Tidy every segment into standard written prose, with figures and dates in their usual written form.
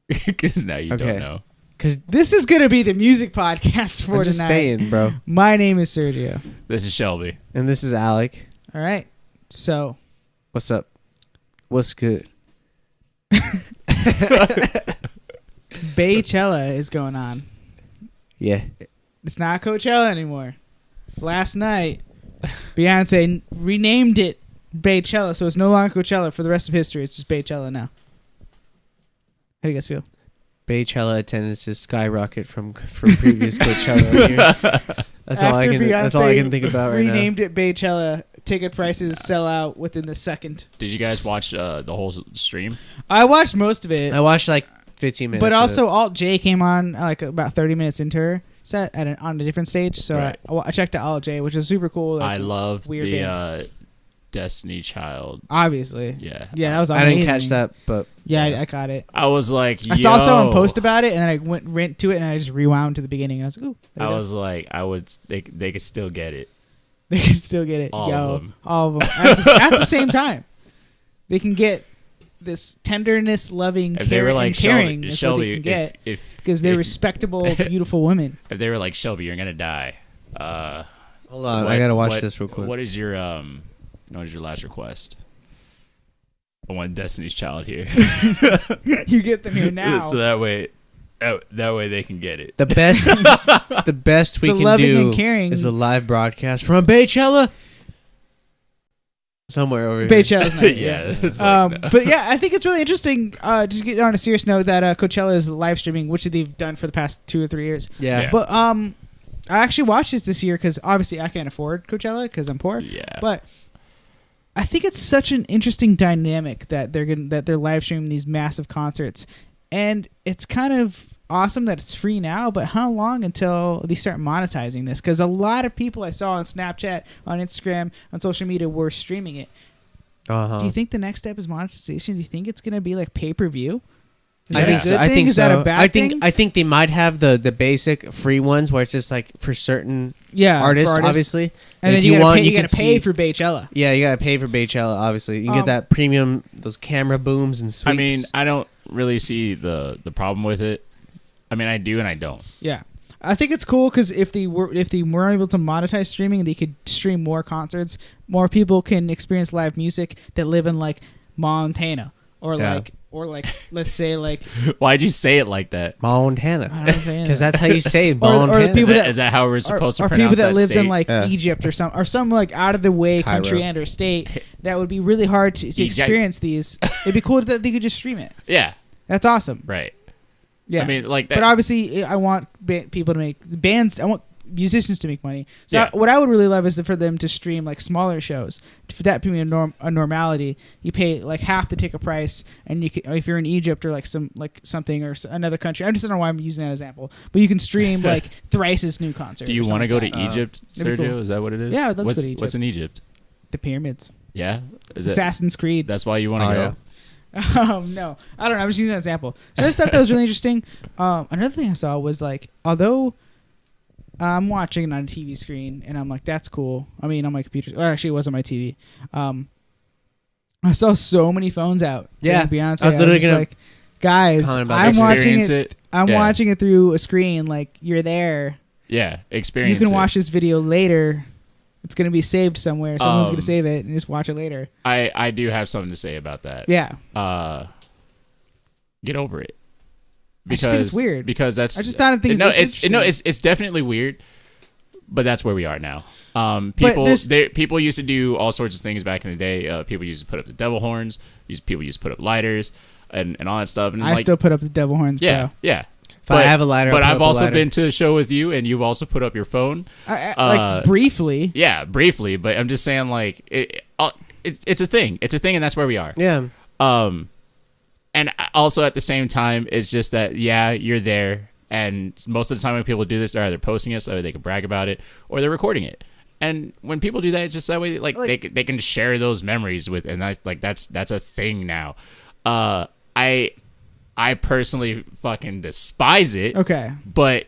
Because now you don't know. Because This is gonna be the music podcast for I'm just tonight. saying, bro. My name is Sergio. This is Shelby. And this is Alec. All right. So What's up? What's good? Beychella is going on. Yeah. It's not Coachella anymore. Last night, Beyonce renamed it Beychella, so it's no longer Coachella for the rest of history. It's just Beychella now. How do you guys feel? Beychella attendances skyrocket from previous Coachella years. That's all I can think about right now. Renamed it Beychella. Ticket prices sell out within the second. Did you guys watch the whole stream? I watched most of it. I watched like 15 minutes. But also, Alt J came on like about 30 minutes into her set on a different stage. So right. I checked out Alt J, which is super cool. Like, I love weird the Destiny Child. Obviously. Yeah. Yeah, that was I amazing. didn't catch that, but Yeah, I got it. I was like, I saw someone post about it, and then I went to it, and I just rewound to the beginning, and I was like, ooh. I was like, they could still get it. They can still get it. All of them. All of them. At the same time. They can get this tenderness, loving, if they were like caring. Shelby, because they're respectable, beautiful women. If they were like, Shelby, you're gonna die. hold on, I gotta watch this real quick. What is your last request? I want Destiny's Child here. You get them here now. So that way they can get it. The best we The can loving do and caring. is a live broadcast from Beychella. Somewhere over here. Beychella's night, Yeah, yeah. it's like, no. But yeah, I think it's really interesting. Just get on a serious note that Coachella is live streaming, which they've done for the past 2 or 3 years. Yeah. But I actually watched this year because obviously I can't afford Coachella because I'm poor. Yeah. But I think it's such an interesting dynamic that they're live streaming these massive concerts, and it's kind of awesome that it's free now. But how long until they start monetizing this? Because a lot of people I saw on Snapchat, on Instagram, on social media were streaming it. Uh-huh. Do you think the next step is monetization? Do you think it's gonna be like pay-per-view? I think so. I think Is so. that a bad thing? I think they might have the basic free ones where it's just like for certain artists, obviously. And then if you want, you gotta can pay see, for Beychella. Yeah, you gotta pay for Beychella. Obviously, you can get that premium, those camera booms and sweeps. I mean, I don't really see the problem with it. I mean, I do and I don't. Yeah, I think it's cool because if they were able to monetize streaming, they could stream more concerts. More people can experience live music that live in like Montana or like let's say like. Why'd you say it like that? Montana, because that's how you say it. Montana. Is that how we're supposed to or pronounce people that lived state? in like Egypt or some like out of the way country Cairo. and or state that would be really hard to experience these. It'd be cool that they could just stream it. Yeah, that's awesome. right. Yeah, I mean, like that. But obviously, I want people to make bands. I want musicians to make money. So Yeah. what I would really love is for them to stream like smaller shows. For that being a normality, you pay like half the ticket price, and you can, if you're in Egypt or like something or another country. I just don't know why I'm using that example, but you can stream like Thrice's new concert. Do you want to go to like Egypt, That'd be Sergio? cool. Is that what it is? Yeah, I'd love to go to Egypt. What's in Egypt? The pyramids, Yeah, is Assassin's Creed. That's why you want to go. Yeah. No, I don't know. I'm just using an example. So I just thought that was really interesting. Another thing I saw was like, although I'm watching it on a TV screen and I'm like, that's cool. I mean, on my computer. Or actually, it was on my TV. I saw so many phones out. Yeah, Beyonce. I was literally just gonna like, guys, comment about I'm that. watching Experience it. it. I'm Yeah. watching it through a screen. Like you're there. Yeah, experience. You can it. watch this video later. It's gonna be saved somewhere. Someone's gonna Um, save it and just watch it later. I do have something to say about that. Yeah. Get over it. I just think it's weird. Because that's. I just thought it's definitely weird, but that's where we are now. People used to do all sorts of things back in the day. People used to put up the devil horns. People used to put up lighters and all that stuff. And I still put up the devil horns. Yeah, bro. yeah. If I have a lighter, but I'll put I've up a also lighter. been to a show with you, and you've also put up your phone. Like briefly. Yeah, briefly. But I'm just saying, like, it's a thing. It's a thing, and that's where we are. Yeah. And also at the same time, it's just that, yeah, you're there. And most of the time when people do this, they're either posting it so they can brag about it, or they're recording it. And when people do that, it's just that way, like they can share those memories with, and that's a thing now. I personally fucking despise it. Okay. But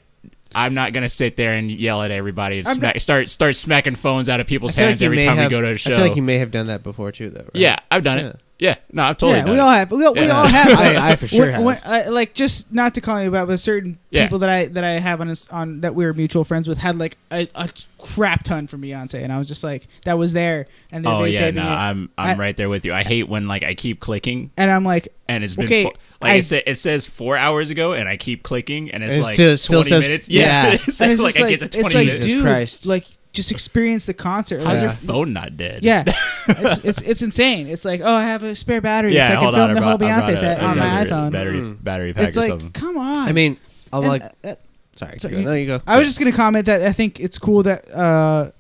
I'm not gonna sit there and yell at everybody and start smacking phones out of people's hands every time we go to a show. I feel like you may have done that before too, though. Right? Yeah, I've done it. Yeah, no, I've totally. Yeah, we all have. We all have. I for sure have. Like, just not to call you about, but certain people that I have on that we were mutual friends with had like a crap ton from Beyonce, and I was just like, that was there. And they're I'm right there with you. I hate when like I keep clicking, and I'm like, and it's been it says 4 hours ago, and I keep clicking, and it's like still 20 says, minutes. Yeah, it says, like I get to 20 minutes. Jesus Christ. Like, just experience the concert. How's your phone not dead? Yeah, it's insane. It's like, I have a spare battery, so I can hold film on, the whole Beyonce set on my iPhone. Battery pack it's or like, something. come on. I mean, Sorry, you go. I was just gonna comment that I think it's cool that a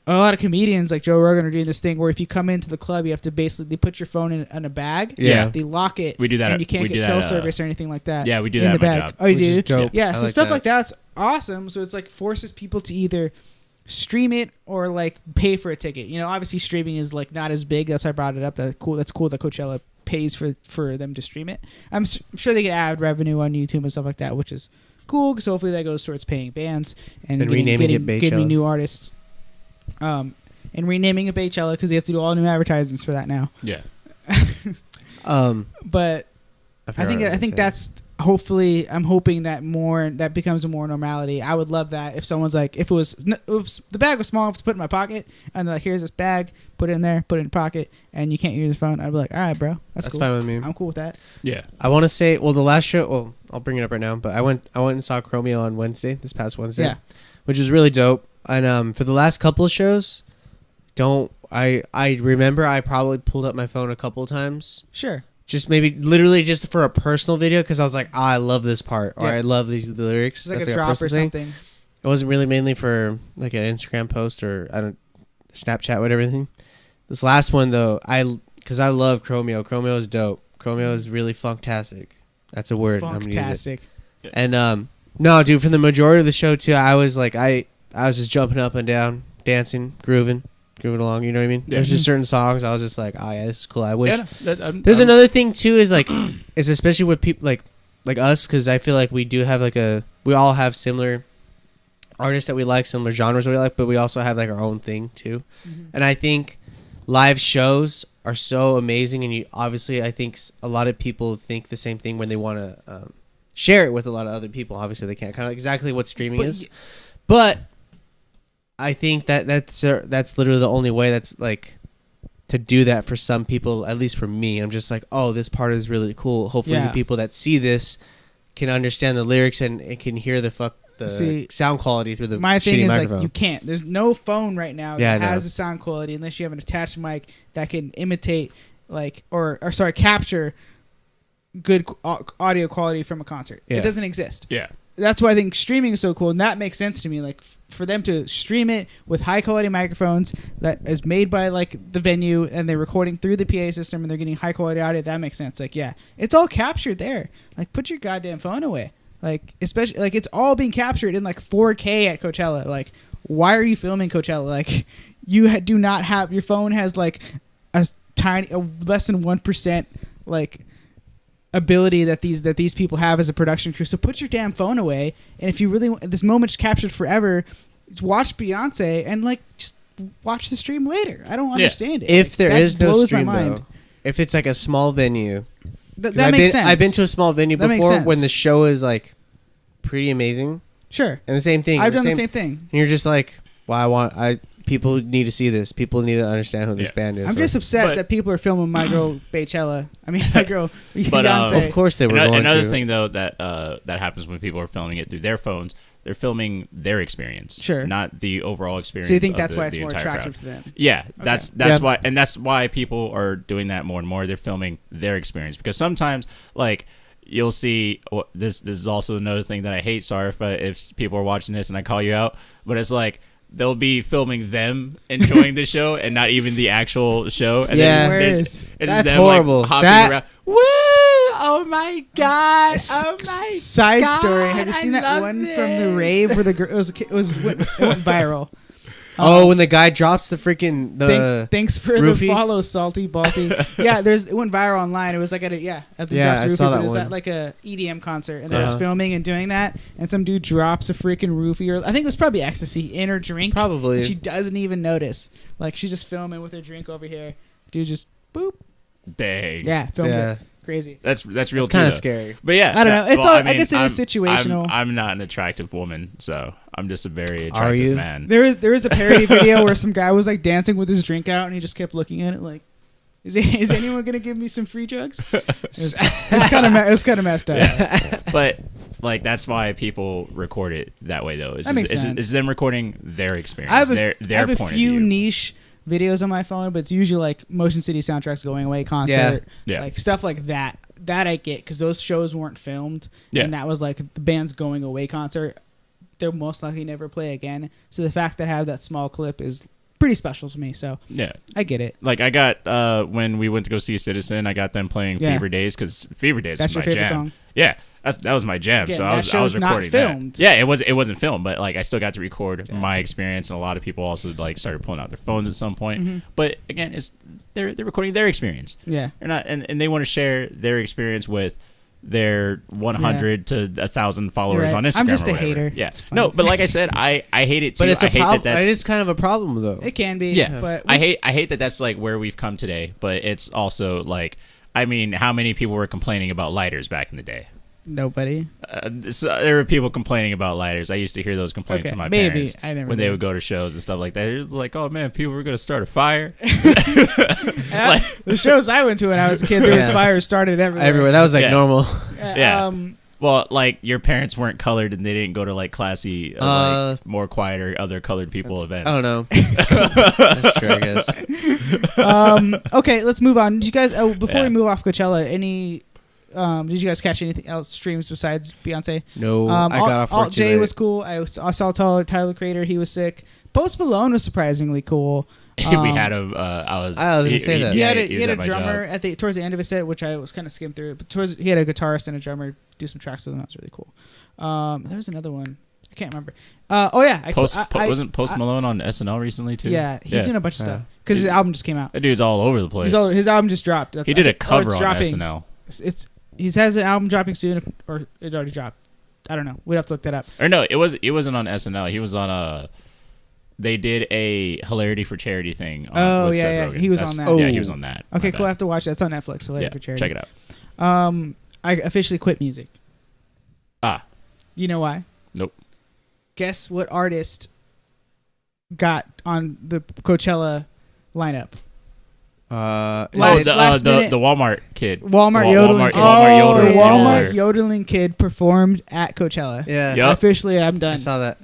lot of comedians like Joe Rogan are doing this thing where if you come into the club, you have to basically put your phone in a bag. Yeah, they lock it. We do that. And you can't get cell service or anything like that. Yeah, we do that at my job. Oh, you do? Dope. Yeah, so like stuff that. like that's awesome. So it's like forces people to either stream it or like pay for a ticket. You know, obviously streaming is like not as big. That's why I brought it up. That's cool that Coachella pays for them to stream it. I'm sure they get ad revenue on YouTube and stuff like that, which is cool because hopefully that goes towards paying bands and renaming it Beychella. getting new artists. And renaming it Beychella because they have to do all new advertisements for that now. Yeah. But I think that's hopefully I'm hoping that becomes a more normality. I would love that if someone's like, if the bag was small enough to put in my pocket and they're like, here's this bag, put it in there, put it in your pocket, and you can't use your phone. I'd be like, all right, bro, that's cool. fine with me. I'm cool with that. Yeah. I want to say, the last show. Well, I'll bring it up right now. But I went and saw Chromeo on this past Wednesday, which was really dope. And for the last couple of shows, I remember I probably pulled up my phone a couple of times. Sure. Just maybe literally just for a personal video because I was like, I love this part or I love the lyrics. It's like That's a drop or something. It wasn't really mainly for like an Instagram post or Snapchat, whatever thing. This last one though, because I love Chromeo. Chromeo is dope. Chromeo is really funktastic. That's a word. Funktastic. And no, dude, for the majority of the show too, I was like, I was just jumping up and down, dancing, grooving along, you know what I mean? Yeah. There's just certain songs I was just like, oh yeah, this is cool. I wish. Yeah, There's another thing too is like, is especially with people like us, because I feel like we do have we all have similar artists that we like, similar genres that we like, but we also have like our own thing too. Mm-hmm. And I think live shows are so amazing, and obviously I think a lot of people think the same thing when they want to share it with a lot of other people. Obviously they can't, kind of exactly what streaming is, but I think that's literally the only way that's like to do that for some people, at least for me. I'm just like, oh, this part is really cool. Hopefully the people that see this can understand the lyrics and can hear the sound quality through the my thing is microphone. Like, you can't. There's no phone right now that has the sound quality unless you have an attached mic that can imitate or capture good audio quality from a concert. It doesn't exist. Yeah. That's why I think streaming is so cool, and that makes sense to me. Like for them to stream it with high quality microphones that is made by like the venue, and they're recording through the PA system, and they're getting high quality audio. That makes sense. Like it's all captured there. Like put your goddamn phone away. Like especially like it's all being captured in like 4K at Coachella. Like why are you filming Coachella? Like you do not have your phone has like a less than 1% like ability that these people have as a production crew. So put your damn phone away, and if you really want this moment's captured forever, watch Beyonce and like just watch the stream later. I don't understand it. If there is no stream though, if it's like a small venue, that makes sense. I've been to a small venue before when the show is like pretty amazing. Sure. And the same thing. I've done the same thing. And you're just like, well, people need to see this. People need to understand who this band is. I'm just upset that people are filming my girl Beychella. I mean, my girl Beyonce. Of course they were going another to. thing, though, that happens when people are filming it through their phones, they're filming their experience, not the overall experience. So you think that's why it's more attractive to them? Yeah, that's why, and that's why people are doing that more and more. They're filming their experience because sometimes, like, you'll see this. This is also another thing that I hate. Sorry if people are watching this and I call you out, but it's like they'll be filming them enjoying the show and not even the actual show. And that's them, horrible. Like, hopping around. Woo! Oh my god! Oh my Side god! story. Have you seen that one from the rave where the girl it went viral? When the guy drops the freaking thanks for roofie? The follow, Salty Balty. Yeah, it went viral online. It was like at the I saw that it was one. at like a EDM concert, and they was filming and doing that, and some dude drops a freaking roofie, or I think it was probably ecstasy in her drink. Probably. And she doesn't even notice. Like she's just filming with her drink over here. Dude just boop. Dang. Yeah, filmed Yeah. it. Crazy. That's real It's too. kind of though. scary. But yeah, I don't know. It's all- I guess it is I'm- situational. I'm not an attractive woman, so I'm just a very Are attractive you? man. There is a parody video where some guy was like dancing with his drink out, and he just kept looking at it like, is anyone gonna give me some free drugs? It's kind of messed up. Yeah. But like that's why people record it that way though. That makes sense. It's them recording their experience, I have their I have a point few of view. niche videos on my phone, but it's usually like Motion City Soundtrack's Going Away concert, Yeah. like stuff like that. That I get because those shows weren't filmed, Yeah. and that was like the band's Going Away concert. They'll most likely never play again. So the fact that I have that small clip is pretty special to me. So Yeah. I get it. Like I got when we went to go see Citizen, I got them playing Yeah. Fever Days because Fever Days That's was your my favorite jam. song? Yeah, that was my jam. Again, so that I was show's not recording filmed. that. Yeah, it wasn't filmed, but like I still got to record my experience, and a lot of people also like started pulling out their phones at some point. Mm-hmm. But again, it's they're recording their experience. Yeah. They're not, and they want to share their experience with their 100 to 1,000 followers You're on right. Instagram. I'm just or a whatever. hater. Yeah, It's funny. no, but like I said, I hate it too. But it's I a hate problem. that that's It is kind of a problem though. It can be. yeah, But I hate that that's like where we've come today. But it's also like, I mean, how many people were complaining about lighters back in the day? nobody. So there were people complaining about lighters. I used to hear those complaints Okay, from my maybe. parents I never when they did. would go to shows and stuff like that. It was like, oh man, people were going to start a fire. The shows I went to when I was a kid, there was Yeah. fires started everywhere. Everywhere. That was like Yeah. normal. Yeah. Well, like your parents weren't colored and they didn't go to like classy, like more quieter other colored people events. I don't know. That's true, I guess. Okay, let's move on. Did you guys before Yeah. we move off Coachella, any did you guys catch anything else streams besides Beyonce? No, I got off work Alt too J late. was cool. I saw Tyler Creator. He was sick. Post Malone was surprisingly cool. We had him. I was gonna say that. He had was a at my drummer job. at towards the end of his set, which I was kind of skimmed through. But he had a guitarist and a drummer do some tracks with him. That was really cool. There was another one. I can't remember. Wasn't Post Malone on SNL recently too? Yeah, he's doing a bunch of Yeah. stuff because his album just came out. That dude's all over the place. His album just dropped. He did a it's cover on dropping. SNL. He has an album dropping soon, or it already dropped. I don't know. We'd have to look that up. Or no, it wasn't on SNL. He was on They did a hilarity for charity thing. With Seth yeah. Rogen. He was That's- on that. Yeah, Oh. he was on that. Okay, My cool. I bad. have to watch that. It's on Netflix. So Yeah, for charity. check it out. I officially quit music. Ah, You know why? nope. Guess what artist got on the Coachella lineup? Oh, Last the minute- Walmart kid. Walmart yodeling. Walmart yodeler. The Walmart yodeler. yodeling kid performed at Coachella. Yeah, Yep. Officially, I'm I done. saw that.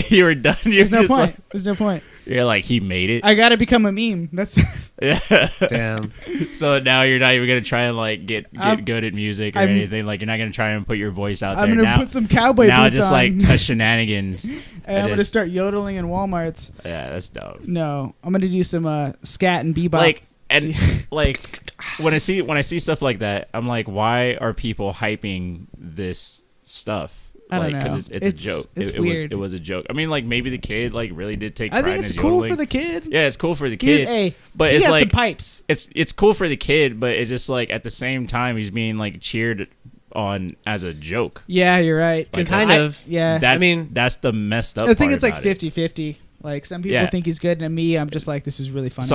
You were done. You're There's no just point. like, There's no point. you're like he made it. I gotta become a meme. That's Yeah. Damn. So now you're not even gonna try and like get I'm- good at music or I'm- anything. Like you're not gonna try and put your voice out I'm there. gonna Now, put some cowboy now boots just on, like a shenanigans. and I'm gonna just- start yodeling in WalMarts. Yeah, that's dope. No, I'm gonna do some scat and bebop. Like and like when I see stuff like that, I'm like, why are people hyping this stuff? I don't Like, know. it's a joke. It's it weird. was a joke. I mean, like maybe the kid like really did take I pride think in it's his cool yodeling. for the kid. Yeah, it's cool for the He- kid. hey, but he it's got like some pipes. it's cool for the kid, but it's just like at the same time he's being like cheered on as a joke. Yeah, you're right. 'Cause Like, kind I- of. Yeah. That's mean, that's the messed up. I think part it's like about it. 50-50. Like some people Yeah. think he's good, and me, I'm just like, this is really funny.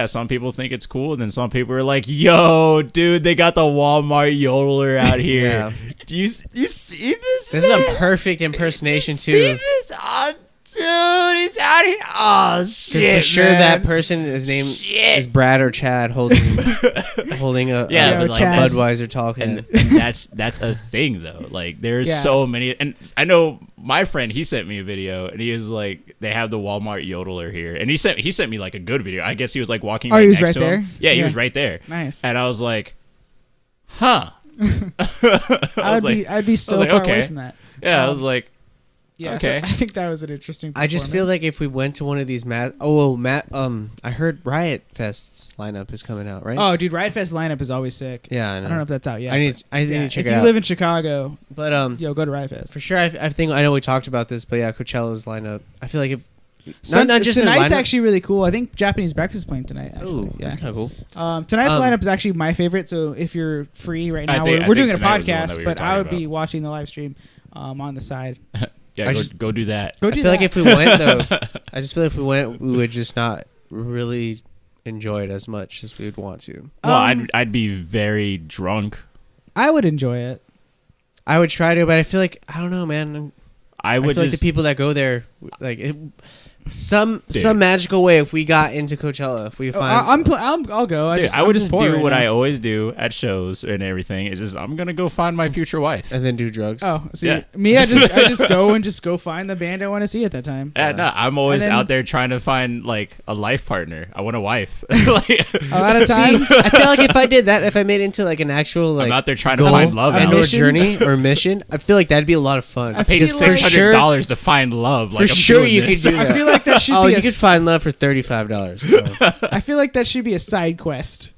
Some people think it's cool, and then some people are like, "Yo, dude, they got the Walmart yodeler out here. Yeah. Do you see this? This is man? a perfect impersonation See too. this? Oh, dude, he's out here. Oh shit, Because for sure man. that person, his name Shit. is Brad or Chad, holding a Yeah, but like Chad. that's, Budweiser talking. and that's a thing though. Like there's Yeah. so many, and I know my friend. He sent me a video, and he was like, "They have the Walmart yodeler here," and he sent me like a good video. I guess he was like walking. Oh, he was next right to him. there? Yeah, he Yeah. was right there. Nice. And I was like, "Huh." I'd be so like, far okay. away from that. Yeah, I Um, was like, Yeah, Okay. so I think that was an interesting. I just feel like if we went to one of these I heard Riot Fest's lineup is coming out, right? Oh, dude, Riot Fest lineup is always sick. yeah, I I know. don't know if that's out yet. I need but, yeah, to check if it you out. live in Chicago, But yo, go to Riot Fest. for sure, I think I know we talked about this, but yeah, Coachella's lineup. I feel like if Sun- not just in tonight's lineup. actually really cool. I think Japanese Breakfast is playing tonight. Actually. Oh, yeah. that's kind of cool. Tonight's Um, lineup is actually my favorite. So if you're free right I now, think- I we're think doing a tonight was the one that podcast, we were but I talking would be about. watching the live stream on the side. yeah, I go, just- go do that. Go I do feel that. like if we went though, I just feel like if we went, we would just not really enjoy it as much as we would want to. Well, I'd be very drunk. I would enjoy it. I would try to, but I feel like I don't know, man. I I would feel like just the people that go there, like some magical way. If we got into Coachella, if we find, I'll go. I would just do what I always do at shows and everything. It's just I'm gonna go find my future wife. and then do drugs. Oh, see, Yeah. me, I just go find the band I want to see at that time. No, I'm always And then- out there trying to find like a life partner. I want a wife. A lot of times, I feel like if I did that, if I made it into like an actual like I'm out there trying to goal find love. and Out. or mission? journey or mission, I feel like that'd be a lot of fun. I Paid feel like- $600 to find love. Like, For I'm sure doing you could this. do that. I feel like that should Oh, be you a could find love for $35. I feel like that should be a side quest.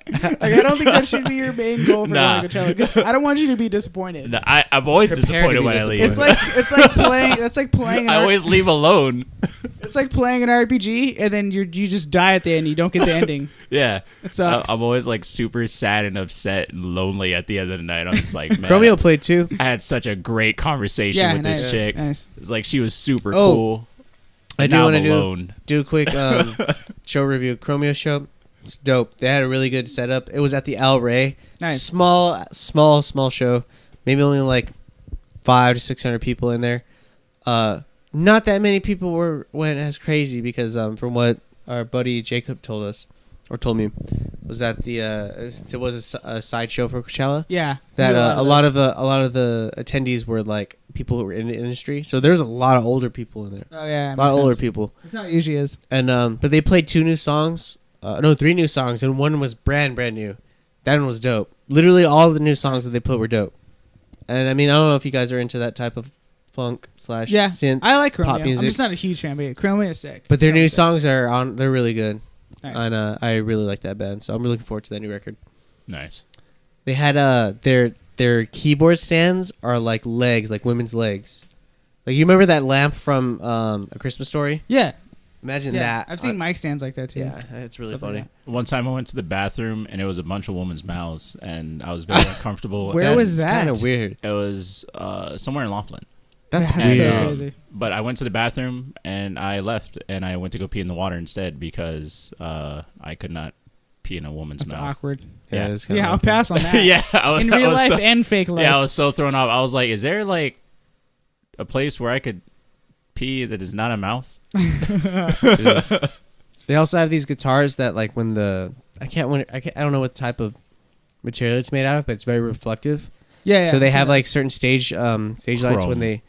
Like, I don't think that should be your main goal for Nah. Coachella, because I don't want you to be disappointed. No, I'm always Prepare to disappointed be when I leave. It's like playing. That's like playing. I always leave alone. It's like playing an RPG, and then you just die at the end. You don't get the ending. Yeah, It sucks. I'm always like super sad and upset and lonely at the end of the night. I'm just like, man, Romeo played too. I had such a great conversation with this nice, chick. Nice. It's like she was super Oh, cool. I do Now want I'm to alone. do a quick show review. Chromeo show. It's dope. They had a really good setup. It was at the El Rey. Nice. Small show. Maybe only like 500 to 600 people in there. Not that many people went as crazy because from what our buddy Jacob told us or told me was that it was a sideshow for Coachella. Yeah. That Do a lot of the attendees were like people who were in the industry. So there's a lot of older people in there. Oh yeah. A lot of older people. That's how it usually is. And but they played 2 new songs. No, 3 new songs, and one was brand new. That one was dope. Literally all the new songs that they put were dope. And I mean, I don't know if you guys are into that type of funk / Yeah. synth, I like Chromeo. pop I'm music. just not a huge fan, but Chromeo is sick. But their new Chromeo's sick. songs are on. They're really good, Nice. and I really like that band. So I'm really looking forward to that new record. Nice. They had their keyboard stands are like legs, like women's legs. Like you remember that lamp from A Christmas Story? Yeah. Imagine Yeah. that. I've seen mic stands like that too. Yeah, it's really Stuff like funny. that. One time I went to the bathroom and it was a bunch of women's mouths and I was very uncomfortable. Where was That's that? kind of weird. It was somewhere in Laughlin. That's Yeah, weird. so Um, crazy. But I went to the bathroom and I left and I went to go pee in the water instead because I could not pee in a woman's That's mouth. awkward. Yeah. it's kinda Yeah, I'll awkward. pass on that. Yeah, I was, In I real was life so, and fake life. yeah, I was so thrown off. I was like, is there like a place where I could pee that is not a mouth? They also have these guitars that like when I don't know what type of material it's made out of, but it's very reflective. Yeah. So they I've have seen like those. certain stage lights Chrome. when they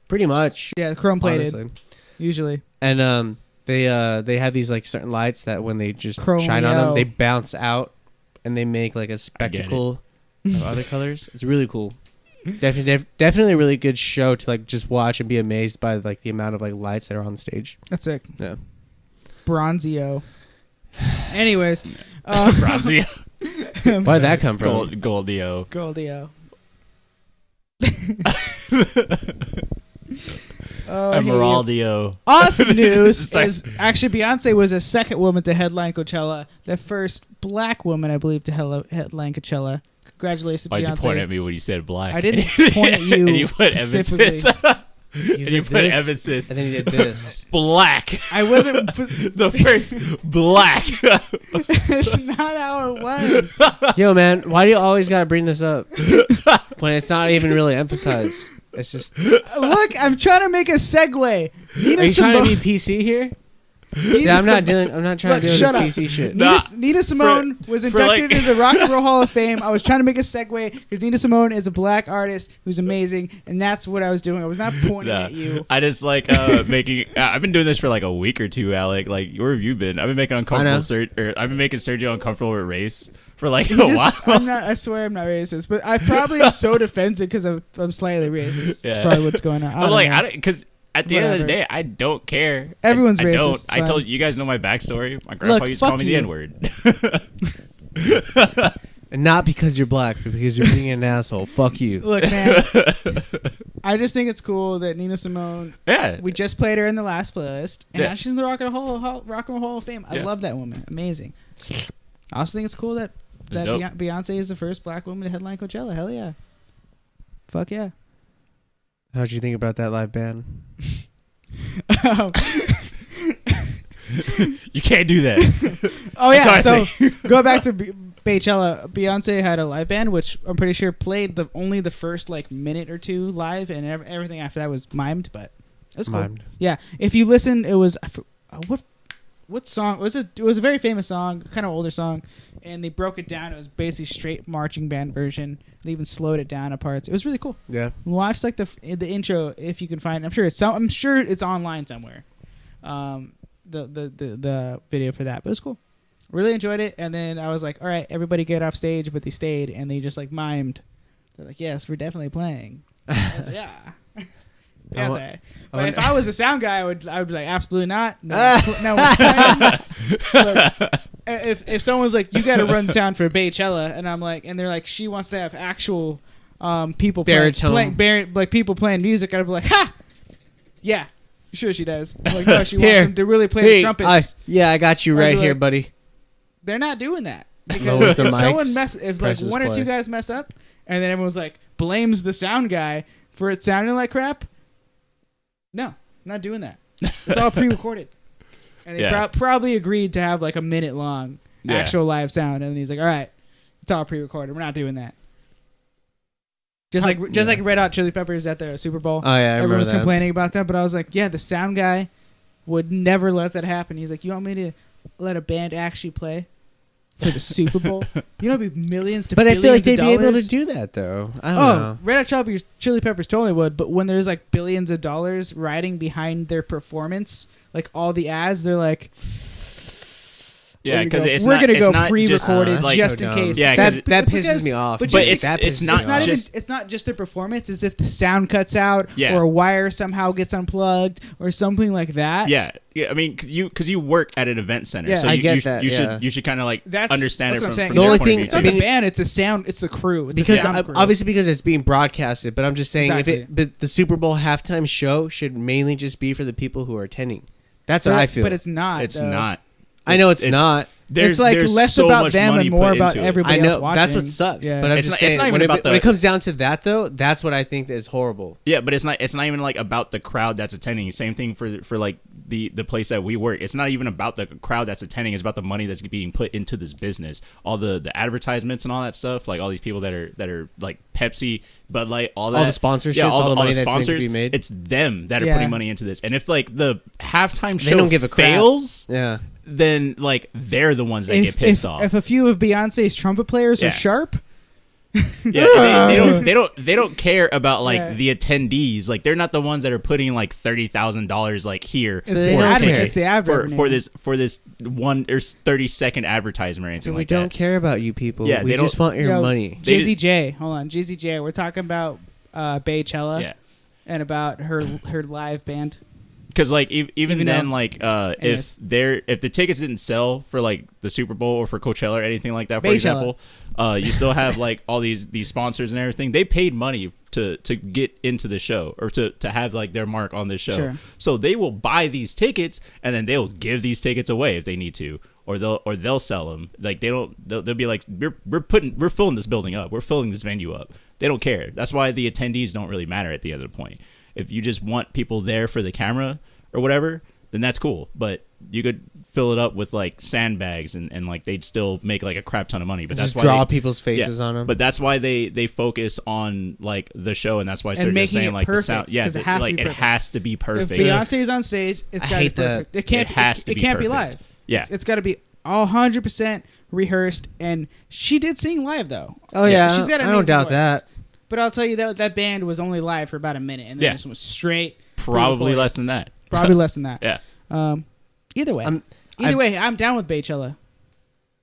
pretty much chrome plated honestly. usually. And they have these like certain lights that when they just shine on them, Chromeo. they bounce out and they make like a spectacle of other colors. It's really cool. Definitely a really good show to like just watch and be amazed by like the amount of like lights that are on stage. That's sick. Yeah. Bronzio. Anyways, Bronzy. Where'd that come from? Goldio. Goldio. Oh, I hate you. Emeraldio. Awesome news It's like- is actually Beyonce was the second woman to headline Coachella, the first black woman, I believe, to headline Coachella. Congratulations, Why'd Beyonce. you point at me when you said black? I didn't point at you And you put specifically. emphasis. He's And you like put this, emphasis. and then he did this. Black. I wasn't. The first black. It's not how it was. Yo, man, why do you always gotta bring this up when it's not even really emphasized? It's just. Look, I'm trying to make a segue. Nina Are you trying to Simone- be PC here? Nina Yeah, I'm not Simone- doing. I'm not trying Look, to do shut this up. PC shit. No. Nina Simone was for like- inducted into the Rock and Roll Hall of Fame. I was trying to make a segue because Nina Simone is a black artist who's amazing, and that's what I was doing. I was not pointing Nah. at you. I just like making. I've been doing this for like a week or two, Alec. Like, where have you been? I've been making uncomfortable. I've been making Sergio uncomfortable with race for like a while. I swear I'm not racist, but I probably am so defensive because I'm slightly racist. Yeah. That's probably what's going on. I I'm don't like, know. because at the end of the Whatever. day, I don't care. Everyone's I racist, don't. it's I told fine. you guys know my backstory. My grandpa Look, used to call fuck me the you. N word. And not because you're black, but because you're being an asshole. Fuck you. Look, man, I just think it's cool that Nina Simone. Yeah. We just played her in the last playlist, and Yeah. now she's in the Rock and Roll Hall of Fame. I Yeah. love that woman. Amazing. I also think it's cool that It's dope. Beyonce is the first black woman to headline Coachella. Hell yeah. Fuck yeah. How'd you think about that live band? You can't do that. Oh yeah, That's our so go back to Beychella. Beyonce had a live band, which I'm pretty sure played only the first like minute or two live, and everything after that was mimed. But it was cool. Mimed. Yeah, if you listen, it was what song it was? It was a very famous song, kind of older song, and they broke it down. It was basically straight marching band version. They even slowed it down at parts. It was really cool. Yeah. Watch like the intro if you can find it. I'm sure it's online somewhere. The video for that, but it was cool. Really enjoyed it. And then I was like, all right, everybody get off stage, but they stayed and they just like mimed. They're like, yes, we're definitely playing. I was like, yeah. Yeah, it's all right. But if I was a sound guy, I would be like, absolutely not. No, no one's playing. But if someone's like, you got to run sound for Beychella, and I'm like, and they're like, she wants to have actual people like people playing music, I'd be like, ha, yeah, sure she does. I'm like, no, she wants them to really play the trumpets. I got you right here, buddy. They're not doing that. Lowers the If mics, someone if like presses one or play. two guys mess up, and then everyone's like blames the sound guy for it sounding like crap. No, I'm not doing that. It's all pre-recorded. And they probably agreed to have like a minute long actual live sound, and he's like, all right, it's all pre-recorded. We're not doing that. Just like Red Hot Chili Peppers at the Super Bowl. Oh yeah, I Everyone was remember that. complaining about that, but I was like, yeah, the sound guy would never let that happen. He's like, you want me to let a band actually play for the Super Bowl? You know, it'd be millions to But I billions feel like they'd of be able to dollars. do that though. I don't know. Red Hot Chili Peppers totally would, but when there's like billions of dollars riding behind their performance, like all the ads, they're like, Yeah, because we're gonna go not pre-recorded like, just so in dumb. case. Yeah, that because pisses me off. but But just- it's not just it's not just the performance. It's if the sound cuts out, Yeah. or a wire somehow gets unplugged, or something like that. yeah. I mean, because you work at an event center, Yeah. so I you, get you, that, you yeah. should you should kind of like That's understand what it I'm from, saying. from The their only point of thing- view, It's not too. the band. It's the sound. It's the crew. It's Because the sound crew. obviously because it's being broadcasted, but I'm just saying Exactly. but the Super Bowl halftime show should mainly just be for the people who are attending. That's what I feel. But it's not. It's though. not. I know it's not. It's like there's less so about much them money and more put about into it. everybody I know else watching. that's what sucks. Yeah. But I'm It's just not- it's saying not even when, about when it the- comes down to that though, that's what I think that is horrible. Yeah, but it's not even like about the crowd that's attending. Same thing for like the place that we work. It's not even about the crowd that's attending. It's about the money that's being put into this business. All the advertisements and all that stuff. Like all these people that are like Pepsi, Bud Light, all that. All the sponsorships, all the money that's meant to be made. It's them that are Yeah. putting money into this. And if like the halftime They show don't give a crap. fails, Yeah. then like they're the ones that get pissed off. If a few of Beyonce's trumpet players Yeah. are sharp, Yeah, they don't care about like Yeah. the attendees. Like they're not the ones that are putting like $30,000 like here So they for, don't a ticket, care. It's the ad for revenue. for this 1 or 30-second advertisement or anything So we like don't that. care about you people. Yeah, we they just don't- want your Yo, money. They Jizzy J. Hold on, Jizzy J. We're talking about Beychella Yeah, and about her live band. because like even Even then though- like Anyways. if the tickets didn't sell for like the Super Bowl or for Coachella or anything like that, for Beychella. example, you still have like all these sponsors and everything. They paid money to get into the show or to have like their mark on this show. Sure. So they will buy these tickets and then they'll give these tickets away if they need to, or they'll sell them. Like they'll be like, we're filling this building up, we're filling this venue up. They don't care. That's why the attendees don't really matter at the end of the point. If you just want people there for the camera or whatever, then that's cool. But you could fill it up with like sandbags and like they'd still make like a crap ton of money. But Just that's why draw they, people's faces on them. But that's why they focus on like the show, and that's why they're just making saying it like perfect, the sound. Yeah, 'cause it has to like be it perfect. has to be If perfect. Beyonce's on stage, it's I got to be hate that. perfect. It can't. It has to It be can't be perfect. live. Yeah. It's got to be all 100% rehearsed. And she did sing live though. Oh yeah, She's got an I don't amazing doubt voice. that. But I'll tell you that band was only live for about a minute, and then Yeah. this was straight. Probably pre-recorded. less than that. Probably less than that. Yeah. Either way, I'm I'm down with Beychella.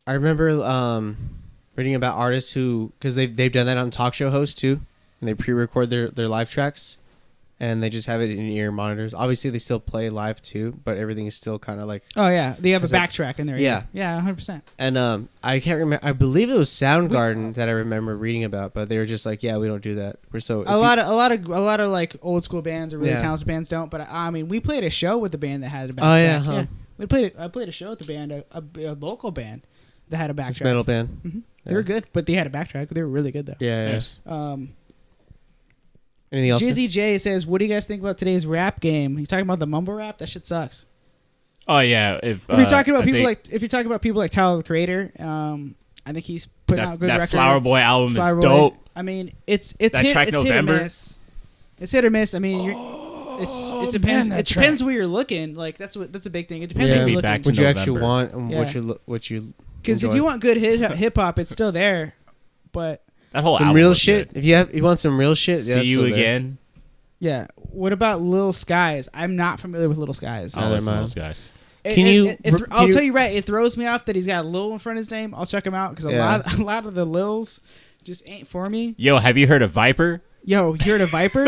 I remember reading about artists who, because they've done that on talk show hosts too, and they pre-record their live tracks, and they just have it in ear monitors. Obviously, they still play live too, but everything is still kind of like. Oh yeah, they have a Is that- backtrack in there. Yeah. yeah, 100%. And I can't remember. I believe it was Soundgarden that I remember reading about, but they were just like, "Yeah, we don't do that. We're so." A lot of like old school bands or really Yeah. talented bands don't. But I mean, we played a show with the band that had a backtrack. Oh, yeah, huh. I played a show with the band, a local band that had a backtrack. It's metal band. Mhm. Yeah. They were good, but they had a backtrack. They were really good though. Yeah. Yes. Anything else? Jizzy J says, "What do you guys think about today's rap game? You talking about the mumble rap? That shit sucks." Oh yeah. If you're talking about people like Tyler the Creator, I think he's putting out good records. That Flower Boy album Flower is Boy. dope. I mean, it's that track hit November. or miss. It's hit or miss. I mean, it depends. Man, it depends where you're looking. Like that's a big thing. It depends Take where me you're back looking. to What you November. actually want and Yeah. what you Because if enjoy. you want good hip hop, it's still there. But That whole some album real was shit, good. if you want some real shit, See you again. yeah, what about Lil Skies? I'm not familiar with Lil Skies. I'll Neither listen to am I. those guys. I'll tell you right. It throws me off that he's got Lil in front of his name. I'll check him out because a lot of the Lils just ain't for me. Yo, have you heard of Viper? Yo, you heard of Viper?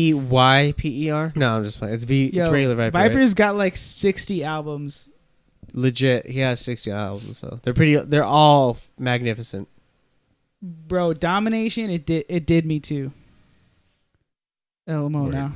Vyper? No, I'm just playing. It's Yo, it's regular Viper. Viper's Right? got like 60 albums. Legit. He has 60 albums, so they're all magnificent. Bro, Domination, it did me too. LMO Word. now.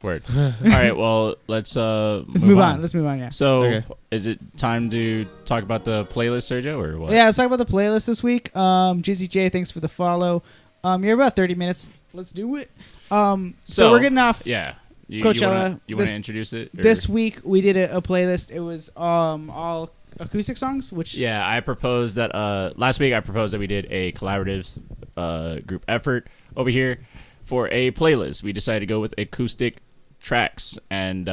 Word. All right, well, let's move on. Let's move on, yeah. So, Okay. is it time to talk about the playlist, Sergio, or what? Yeah, let's talk about the playlist this week. Jizzy J, thanks for the follow. You're about 30 minutes. Let's do it. So we're getting off Yeah. Coachella. You want to introduce it? Or? this week. We did a playlist. It was all acoustic songs, which Yeah, I proposed that last week I proposed that we did a collaborative group effort over here for a playlist. We decided to go with acoustic tracks, and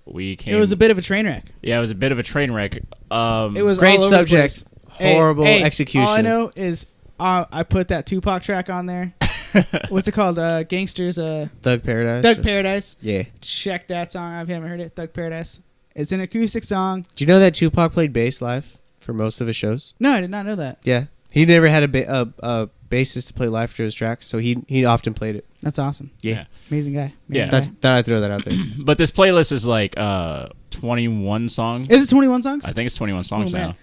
we came. it was a bit of a train wreck. Yeah, it was a bit of a train wreck. It was Great all over the subject, place. horrible Hey, execution. All I know is I put that Tupac track on there. What's it called? Gangsters. Thug Paradise. Thug Paradise. Yeah. Check that song. I haven't heard it. Thug Paradise. It's an acoustic song. Do you know that Tupac played bass live for most of his shows? No, I did not know that. Yeah. He never had a bassist to play live for his tracks, so he often played it. That's awesome. Yeah. Amazing guy. Yeah. Amazing Thought I'd throw that out there. But this playlist is like 21 songs. guy. Is it 21 songs? I think it's 21 songs Oh, man. now.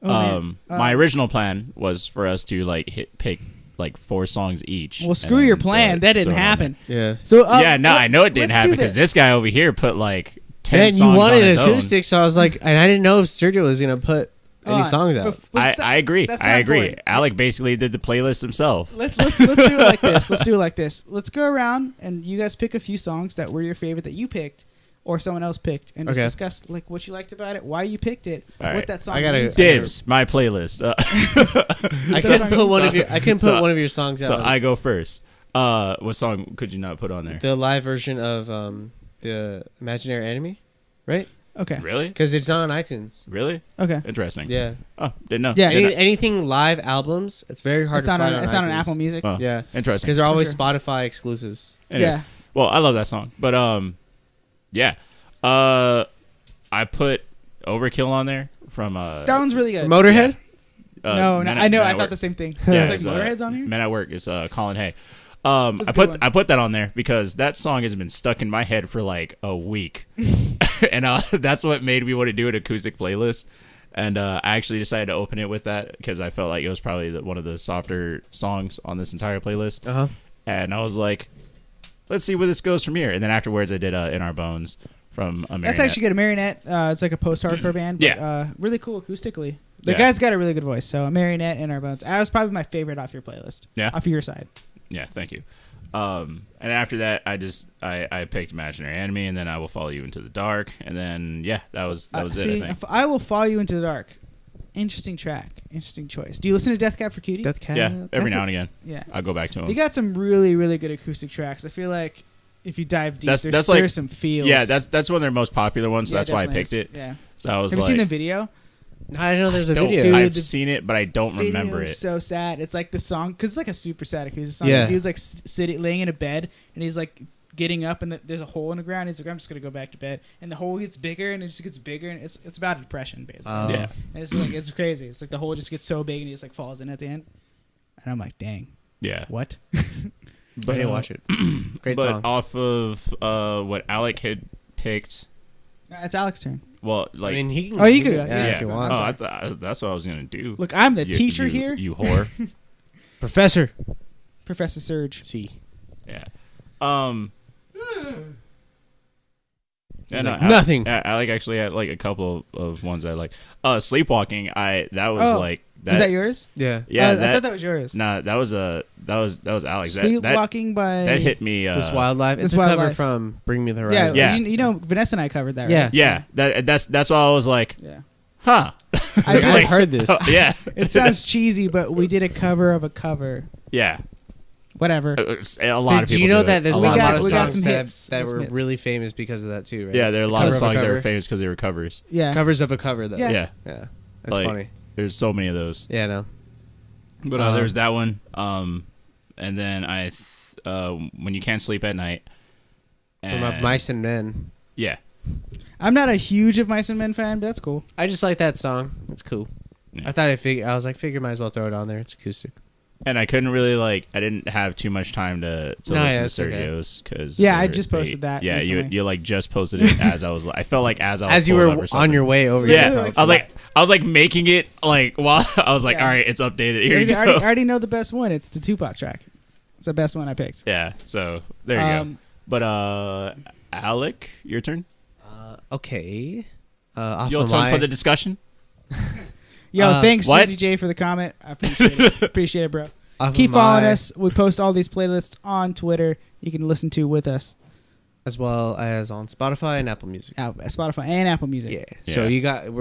Oh, man. My original plan was for us to like pick like 4 songs each. Well, and screw then your plan. throw that it didn't on happen. Yeah. So yeah, no, I know it didn't let's happen do because this guy over here put like 10 Man, songs you wanted on his acoustic, so I was like, and I didn't know if Sergio was gonna put any songs out. own. I agree. That's I not agree. important. Alec basically did the playlist himself. Let's do it like this. Let's do it like this. Let's go around and you guys pick a few songs that were your favorite that you picked or someone else picked, and just Okay. discuss like what you liked about it, why you picked it, All what right. that song I gotta- means. Dibs, my playlist. I So- couldn't put one of your. so- one of your songs out. So I go first. What song could you not put on there? The live version of the Imaginary Enemy, right? Okay. Really? Because it's not on iTunes. Really? Okay. Interesting. Yeah. Oh, didn't know. Yeah. Didn't know. Anything live albums, it's very hard It's to not find on. on It's iTunes. not on Apple Music. Oh, Yeah. interesting. Because they're always sure. Spotify exclusives. Anyways. Yeah. Well, I love that song, but yeah. I put Overkill on there from That one's really good. Motorhead. No, Men I at- know. Men I at thought Work. the same thing. Yeah, It's like Motorhead's on here. Men at Work is Colin Hay. That's a I good one. put that on there because that song has been stuck in my head for like a week, and that's what made me want to do an acoustic playlist. And I actually decided to open it with that because I felt like it was probably one of the softer songs on this entire playlist. Uh-huh. And I was like, let's see where this goes from here. And then afterwards, I did "In Our Bones" from a That's actually good. A Marionette. It's like a post-hardcore band. But, Yeah. really cool acoustically. The Yeah. guy's got a really good voice. So a Marionette in Our Bones. That was probably my favorite off your playlist. Yeah. Off your side. Yeah, thank you. And after that, I picked Imaginary Enemy, and then I Will Follow You Into the Dark, and then that was it. I See, think. I Will Follow You Into the Dark. Interesting track. Interesting choice. Do you listen to Death Cab for Cutie? Death Cab. Yeah, every That's now and again, Yeah. I'll go back to them. You got some really, really good acoustic tracks. I feel like if you dive deep, That's there's like some feels. Yeah, that's one of their most popular ones, so Yeah, that's why I definitely picked is. it. Yeah. So I was Have you like, seen the video? I didn't know there's a don't- video. Dude, I've the seen it, but I don't remember Video is it. so sad. It's like the song, because it's like a super sad acoustic song. Yeah. He was like sitting, laying in a bed, and he's like getting up, and there's a hole in the ground. He's like, I'm just gonna go back to bed, and the hole gets bigger, and it just gets bigger, and it's about depression basically. Yeah. And it's like it's crazy. It's like the hole just gets so big, and he just like falls in at the end. And I'm like, dang, Yeah, what? I didn't watch it. Great but song. off of what Alec had picked, It's Alex's turn. well, like, I mean, he can. Oh, you he could- can- yeah, if you want. Oh, that's what I was gonna do. Look, I'm the You- teacher you- here, You whore. Professor. Professor Surge. See. Yeah. And like, nothing. I like actually had like a couple of ones that I like. Sleepwalking. That was like that. Was that yours? Yeah. Yeah, I thought that was yours. Nah, that was Alex. Sleepwalking by That hit me. This Wildlife. It's This a cover Wildlife. from Bring Me the Yeah, Horizon. Yeah. You know, Vanessa and I covered that. Yeah. Right? Yeah, that's why I was like, Yeah. huh. I've heard this. Yeah. It sounds cheesy, but we did a cover of a cover. Yeah. Whatever. A lot of people. Do you know do that it. there's A a lot lot of of we got songs some that, hits. that Some were hits. really famous because of that too, right? Yeah, there are a lot of Cover of a songs that cover. were famous because they were covers. Yeah. Covers of a cover though. Yeah. Yeah. Yeah. That's Like, funny. There's so many of those. Yeah, no. But there's that one. And then when you can't sleep at night. From Mice and Men. Yeah. I'm not a huge of Mice and Men fan, but that's cool. I just like that song. It's cool. Yeah. I was like, might as well throw it on there. It's acoustic. And I couldn't really I didn't have too much time to No, listen yeah, to it's okay. Sergio's because Yeah, I just posted that Yeah, recently. you like just posted it as I was. I felt like as I was As you pulling were up or on something. your way over. Yeah, here, I was like making it like while I was like, Yeah. all right, it's updated. Here you I go. already know the best one. It's the Tupac track. It's the best one I picked. Yeah, so there you go. Um, But Alec, your turn. Okay. Off Your of turn my, for the discussion. Yo, thanks, what? Jesse J, for the comment. I appreciate it. Appreciate it, bro. off of Keep following my- us. We post all these playlists on Twitter. You can listen to with us. as well as on Spotify and Apple Music. Spotify and Apple Music. Yeah. So Yeah. you got a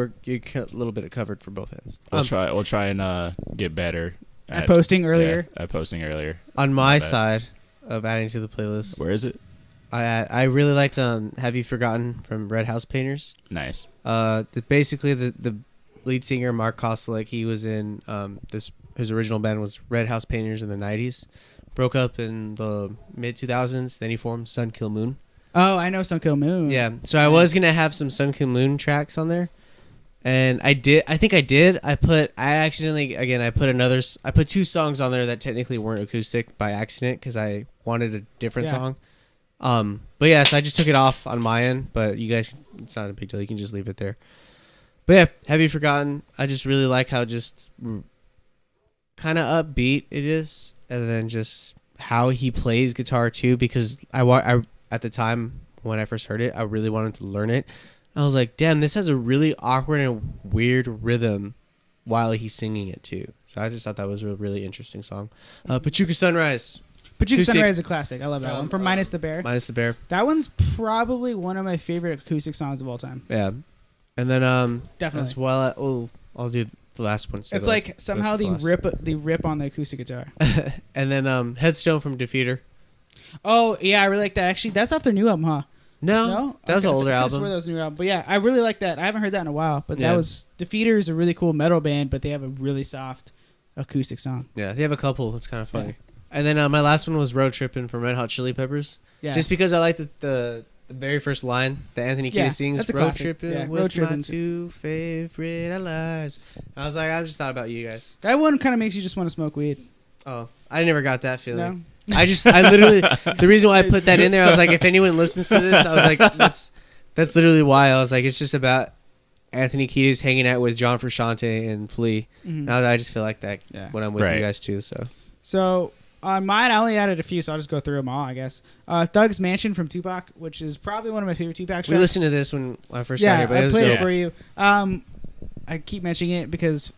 little bit of covered for both ends. We'll try and get better At posting earlier. Yeah, at posting earlier. On my Okay. side of adding to the playlist, Where is it? I really liked Have You Forgotten from Red House Painters. Nice. Basically the lead singer Mark Kostelik, he was in his original band was Red House Painters in the 90s. Broke up in the mid 2000s, then he formed Sun Kill Moon. Oh, I know Sun Kill Moon. Yeah. So I was going to have some Sun Kill Moon tracks on there. And I think I did. I put two songs on there that technically weren't acoustic by accident because I wanted a different Yeah. song. But yeah, so I just took it off on my end, but you guys, it's not a big deal. You can just leave it there. But yeah, Have You Forgotten? I just really like how just kind of upbeat it is, and then just how he plays guitar too, because I at the time when I first heard it, I really wanted to learn it. I was like, damn, this has a really awkward and weird rhythm while he's singing it too. So I just thought that was a really interesting song. Pachuca Sunrise, Pachuca Acoustic. Sunrise is a classic. I love that one. From Minus the Bear. Minus the Bear. That one's probably one of my favorite acoustic songs of all time. Yeah. And then Definitely. as well, I'll do the last one. It's like somehow they rip on the acoustic guitar. And then Headstone from Defeater. Oh yeah, I really like that. Actually, that's off their new album, huh? No, that was an older I album. swear that was a new album. But yeah, I really like that. I haven't heard that in a while. But Yeah. that was Defeater is a really cool metal band, but they have a really soft acoustic song. Yeah, they have a couple. It's kind of funny. And then my last one was Road Trippin' from Red Hot Chili Peppers. Yeah, Just because I like the very first line that Anthony Kiedis Yeah, sings, that's a Road classic. Trippin' Yeah, with Road Trippin'. my two favorite allies. I was like, I just thought about you guys. that one kind of makes you just want to smoke weed. Oh, I never got that No, feeling. I literally, the reason why I put that in there, I was like, if anyone listens to this, I was like, that's literally why. I was like, it's just about Anthony Kiedis hanging out with John Frusciante and Flea. Mhm. Now I just feel like that Yeah. when I'm with Right. you guys too. So So on mine, I only added a few, so I'll just go through them all, I guess. Thug's Mansion from Tupac, which is probably one of my favorite Tupac tracks. we listened to this when I first got Yeah, here, but it I was played dope. it for you. I keep mentioning it because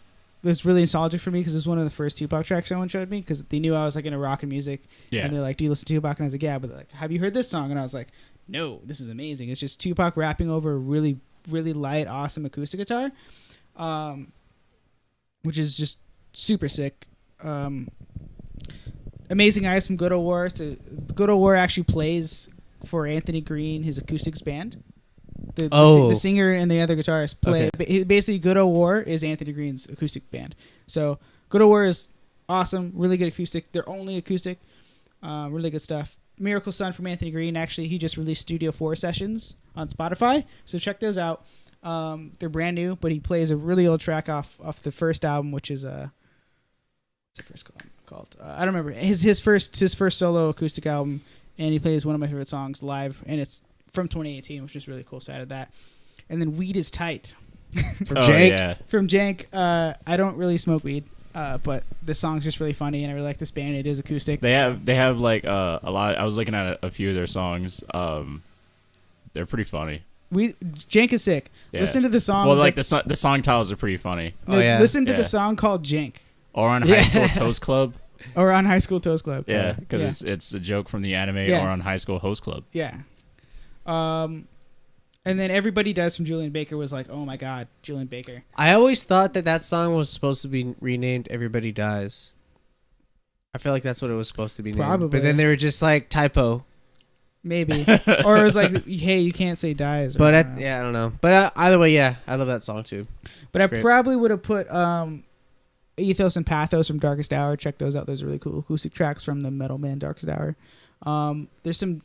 it was really nostalgic for me because it was one of the first Tupac tracks someone showed me because they knew I was like into rock and music. Yeah. And they're like, "Do you listen to Tupac?" And I was like, "Yeah." But they're like, "Have you heard this song?" And I was like, "No, this is amazing." It's just Tupac rapping over a really, really light, awesome acoustic guitar, which is just super sick. Amazing Eyes from Good Old War. So Good Old War actually plays for Anthony Green, his acoustics band. The singer and the other guitarist play. Basically, Good Old War is Anthony Green's acoustic band. So Good Old War is awesome, really good acoustic. They're only acoustic, really good stuff. Miracle Sun from Anthony Green. Actually, he just released Studio 4 sessions on Spotify, so check those out. They're brand new, but he plays a really old track off the first album, which is what's the first called? I don't remember. His first solo acoustic album, and he plays one of my favorite songs live, and it's from 2018, which is really cool. So I added that, and then Weed is Tight From Oh, Jank. yeah. from Jank. I don't really smoke weed, but this song's just really funny, and I really like this band. It is acoustic. They have like a lot. I was looking at a few of their songs. They're pretty funny. Jank is sick. Yeah. Listen to the song. Well, like the song titles are pretty funny. Oh, yeah. Listen to Yeah. the song called Jank. Or on High School Toast Club. Or on High School Toast Club. Yeah, because it's a joke from the anime. Yeah. Or on High School Host Club. Yeah. And then Everybody Does from Julian Baker was like, oh my god, Julian Baker. I always thought that song was supposed to be renamed "Everybody Dies." I feel like that's what it was supposed to be named. Probably. But then they were just like typo. Maybe. Or it was like, hey, you can't say dies. Or But I don't know. I don't know. But either way, yeah, I love that song too. But I great. probably would have put Ethos and Pathos from Darkest Hour. Check those out. Those are really cool acoustic tracks from the Metal Man Darkest Hour. There's some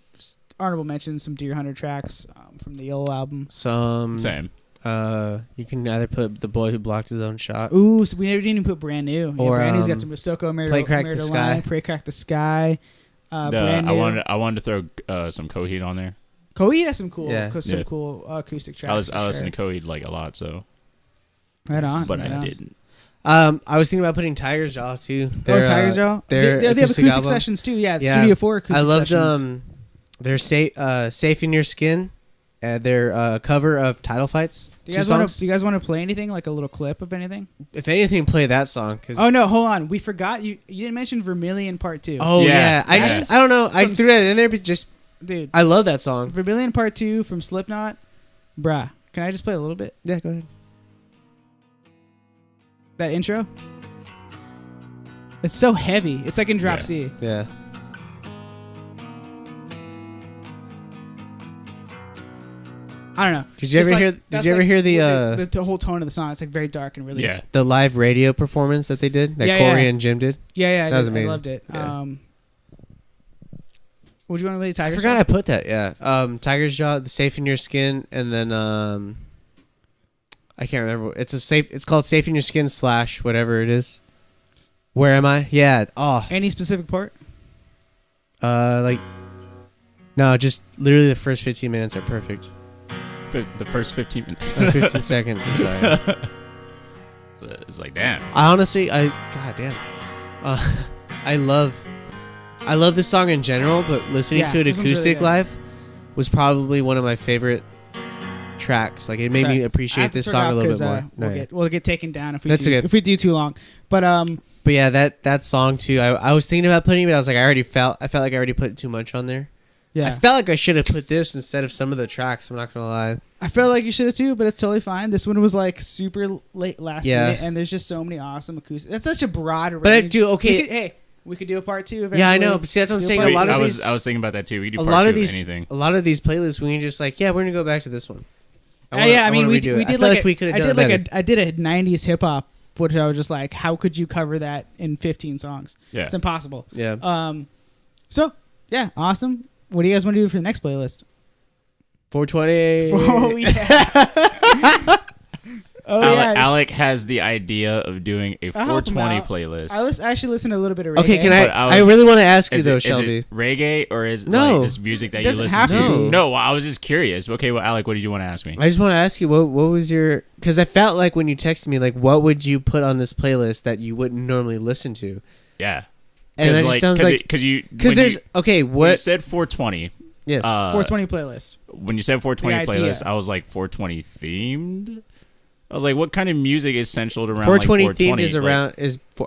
honorable mentions, some Deer Hunter tracks from the Yellow album. Some Same. you can either put "The Boy Who Blocked His Own Shot." Ooh, so we never didn't even put Brand New. Or, Brand New's got some Rosoko, Play Crack the Sky. Pray Crack the Sky. Brand New. I wanted to throw some Coheed on there. Coheed has some cool, Yeah. cool acoustic tracks. I listen to Coheed like a lot, so Right on. but right I on. didn't. I was thinking about putting Tiger's Jaw too. Tiger's Jaw. Their They have acoustic acoustic album. sessions too. Yeah, Yeah. Studio 4 acoustic I loved sessions. their "Safe in Your Skin," their cover of Title Fights. Do Two you songs. guys want to play anything, like a little clip of anything? If anything, play that song. Oh no, hold on. We forgot you didn't mention Vermilion Part 2. Oh Yeah. yeah, Yeah. I don't know. I From threw that in there, but just Dude. I love that song. Vermilion Part 2 from Slipknot. Bruh. Can I just play a little bit? Yeah, go ahead. That intro? It's so heavy. It's like in drop Yeah. C. Yeah. I don't know. Did you Just ever like- hear? Did that's you ever like hear the whole tone of the song? It's like very dark and really Yeah. the live radio performance that they did? That Yeah, Corey yeah. and Jim did. Yeah, That was I amazing. loved it. Yeah. Would you want to play Tiger? I forgot I put that. Yeah. Tiger's Jaw, "The Safe in Your Skin," and then I can't remember. It's called "Safe in Your Skin" / whatever it is. Where am I? Yeah. Oh. Any specific part? Like. No, just literally the first 15 minutes are perfect. The first 15 minutes. 15 seconds. I'm sorry. It's like, damn. God damn. I love this song in general, but listening Yeah, to it this one's really acoustic good. live was probably one of my favorite tracks. Like it made Sorry. me I appreciate have to this turn song it a off little 'cause, bit more. No, yeah. we'll get taken down if we That's do, okay. if we do too long. But But yeah, that song too. I was thinking about putting it, but I was like, I felt like I already put too much on there. yeah, I felt like I should have put this instead of some of the tracks. I'm not gonna lie. I felt like you should have too, but it's totally fine. This one was like super late last Yeah. minute, and there's just so many awesome acoustic. That's such a broad range. But I do okay. We could do a part 2. Yeah, I know. But see, that's what I'm Do a saying. part A lot two. of I these, was thinking about that too. We could do a part lot 2 of these, anything. a lot of these playlists, we can just like, yeah, we're gonna go back to this one. Yeah, I mean, we redo it. we I did feel like we could have I done did it like better. I did a 90s hip hop, which I was just like, how could you cover that in 15 songs? Yeah. It's impossible. Yeah. So yeah, awesome. What do you guys want to do for the next playlist? 420. Oh yeah. Alec has the idea of doing a I'll help him 420 out. playlist. I actually listened to a little bit of reggae. Okay, can But I really want to ask you Is though, it Shelby. reggae or is it No. like just music that It you doesn't listen have to? to. No, well, I was just curious. Okay, well, Alec, what did you want to ask me? I just want to ask you what was your, because I felt like when you texted me, like, what would you put on this playlist that you wouldn't normally listen to? Yeah, And that just sounds like, because because there's okay, when you what? said 420. Yes. 420 playlist. When you said 420 The idea. playlist, I was like 420 themed. I was like, what kind of music is central around 420 like 420 themed is Like, around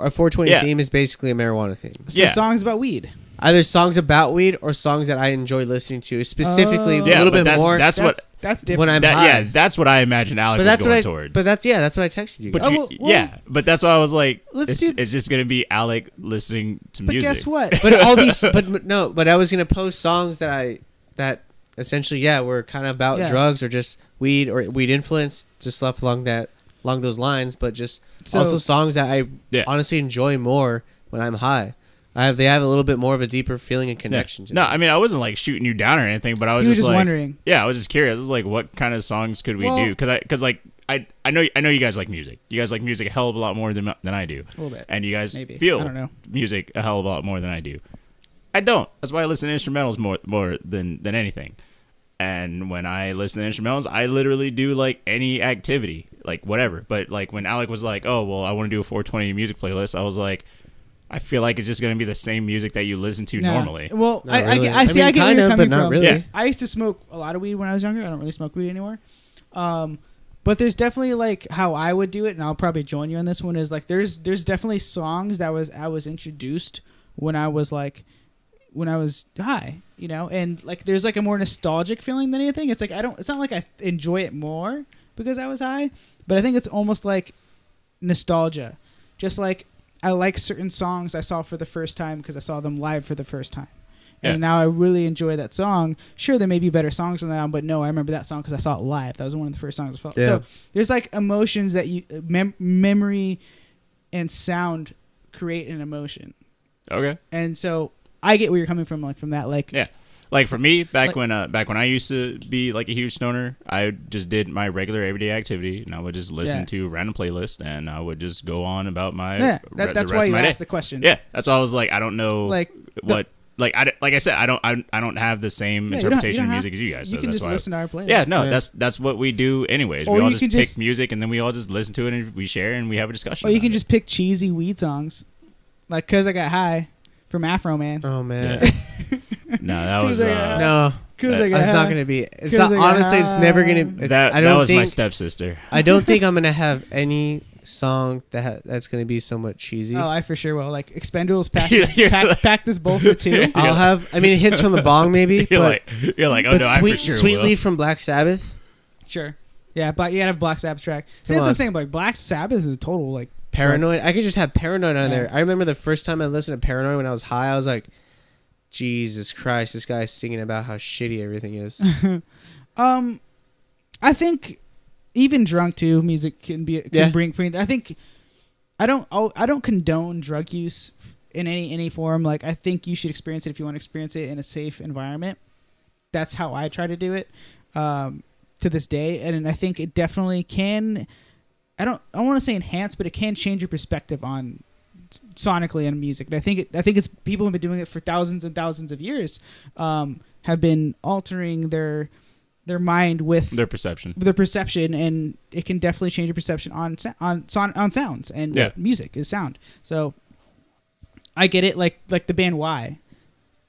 a 420 Yeah. theme is basically a marijuana theme. So Yeah. songs about weed. Either songs about weed or songs that I enjoy listening to, specifically Oh. a Yeah, little but bit more. that's what That's different. when I'm that high. yeah, that's what I imagine Alec but was that's going what I. towards. But that's what I texted you. But guys. you, well, yeah, but that's why I was like, Let's it's, do- it's just gonna be Alec listening to but music. guess what? But all these, but no, but I was gonna post songs that essentially, yeah, were kind of about Yeah. drugs or just weed or weed influence, just stuff along those lines. But just So- also songs that I Yeah. honestly enjoy more when I'm high. They have a little bit more of a deeper feeling and Yeah. connection to. No, me. I mean I wasn't like shooting you down or anything, but I was You were just just like, wondering. Yeah, I was just curious. I was like, what kind of songs could we Well- do? Because like I know you guys like music. You guys like music a hell of a lot more than I do. A little bit. And you guys Maybe. feel I don't know. music a hell of a lot more than I do. I don't. That's why I listen to instrumentals more than anything. And when I listen to instrumentals, I literally do like any activity, like whatever. But like when Alec was like, "Oh, well, I want to do a 420 music playlist," I was like, I feel like it's just gonna be the same music that you listen to No. normally. Well, Not really. I see. I mean, I get where kind you're of, coming but not from. really. Yeah. I used to smoke a lot of weed when I was younger. I don't really smoke weed anymore. But there's definitely like how I would do it, and I'll probably join you on this one. Is like there's definitely songs that I was introduced when I was high, you know, and like there's like a more nostalgic feeling than anything. It's like it's not like I enjoy it more because I was high, but I think it's almost like nostalgia. Just like I like certain songs I saw for the first time because I saw them live for the first time. And now I really enjoy that song. Sure, there may be better songs on that album, but no, I remember that song because I saw it live. That was one of the first songs I felt. Yeah. So there's like emotions that you memory and sound create an emotion. Okay. And so I get where you're coming from, like from that, like Yeah. Like for me, back when I used to be like a huge stoner, I just did my regular everyday activity, and I would just listen to random playlists, and I would just go on about my that's the why rest you of my day. asked the question. Yeah, that's why I was like, I don't know Like what. Like I said, I don't have the same Yeah, interpretation you of don't music as you guys. So you can that's just why. listen to our playlist. Yeah, no, Yeah. that's what we do anyways. Or We all you just can pick just- music, and then we all just listen to it, and we share, and we have a discussion. Or you about can it. just pick cheesy weed songs, like "Cause I Got High" from Afro Man. Oh man, Yeah. No, that was no, Cause That- I got it's high. not gonna be. It's 'Cause not. I got Honestly, it's never gonna. that I don't that was think. my stepsister. I don't think I'm gonna have any song that's gonna be somewhat cheesy. Oh, I for sure will. Like Expendables, pack, You're pack this bowl for two. I'll have. I mean, it hits from the bong maybe, You're but like, oh but no, I for sure Sweet will. Leaf from Black Sabbath, Sure. Yeah, you gotta have Black Sabbath track. See, Come that's what I'm on. saying. Like Black Sabbath is a total like Paranoid. I could just have Paranoid on Yeah. there. I remember the first time I listened to Paranoid when I was high. I was like, Jesus Christ, this guy's singing about how shitty everything is. I think even drunk too, music can Yeah. bring. I think I don't condone drug use in any form. Like I think you should experience it if you want to experience it in a safe environment. That's how I try to do it to this day, and I think it definitely can. I don't want to say enhance, but it can change your perspective on sonically on music. And I think it's people have been doing it for thousands and thousands of years. Have been altering their mind with Their perception. their perception, and it can definitely change your perception on sounds and Yeah. music is sound. So I get it, like the band Y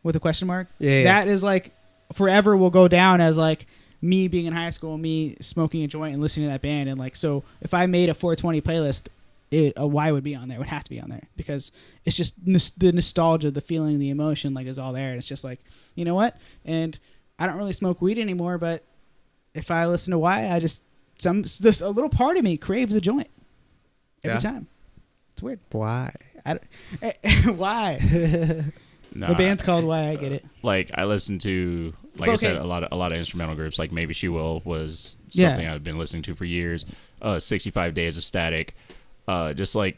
with a question mark. Yeah, yeah. That is like forever will go down as like me being in high school, me smoking a joint and listening to that band, and like so if I made a 420 playlist, a Y would be on there. It would have to be on there because it's just the nostalgia, the feeling, the emotion, like is all there. And it's just like, you know what? And I don't really smoke weed anymore, but if I listen to Y, I just there's a little part of me craves a joint every Yeah. time. It's weird. Why? Why? No, The band's called Y. I get it. like I listen to, like I Okay. said, a lot of instrumental groups. Like Maybe She Will was Yeah. something I've been listening to for years. 65 Days of Static, just like